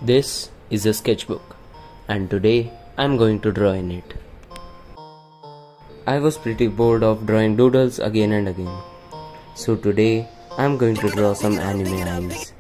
This is a sketchbook, and today I'm going to draw in it. I was pretty bored of drawing doodles again and again, so today I'm going to draw some anime eyes.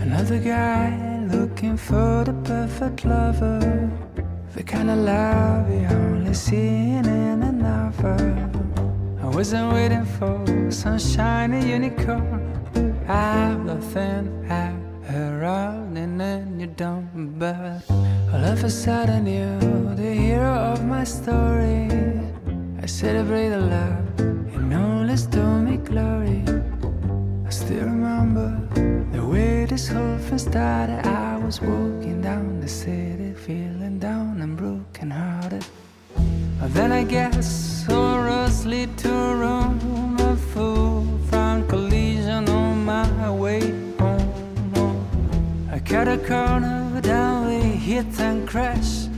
Another guy looking for the perfect lover, the kind of love you only see in a novel. I wasn't waiting for some shiny unicorn. I've nothing around and then you don't. But all of a sudden you're the hero of my story. I celebrate the love and only stole me glory. I still remember the way this whole thing started. I was walking down the city, feeling down and broken hearted. But then I guess all roads lead to Rome. A full front collision on my way home. I cut a corner, down we hit and crash.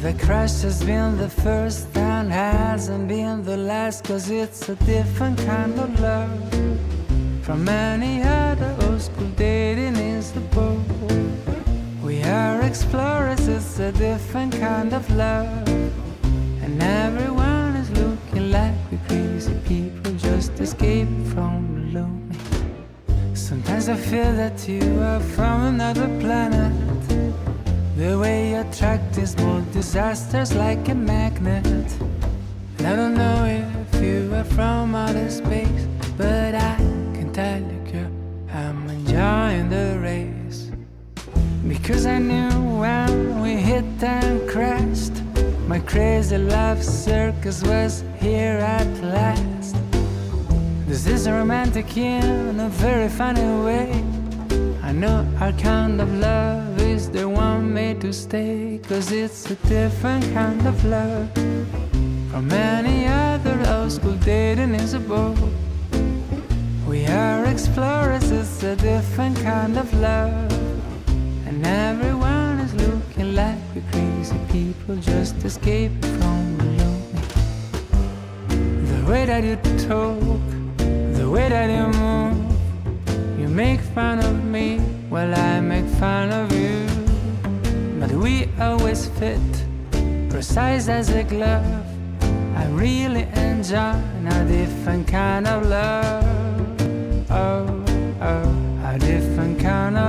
The crash has been the first and hasn't been the last, 'cause it's a different kind of love from any other old school dating is the boat. We are explorers, it's a different kind of love. And everyone is looking like we crazy people just escaped from lonely. Sometimes I feel that you are from another planet. The way you attract these small disasters like a magnet. And I don't know if you are from outer space, but I tell you, girl, I'm enjoying the race. Because I knew when we hit and crashed, my crazy love circus was here at last. This is romantic in a very funny way. I know our kind of love is the one made to stay, 'cause it's a different kind of love from any other old school dating is a boat. We are explorers, it's a different kind of love. And everyone is looking like we're crazy people just escaped from lonely. The way that you talk, the way that you move, you make fun of me while I make fun of you. But we always fit, precise as a glove. I really enjoy a different kind of love. Oh, a different kind of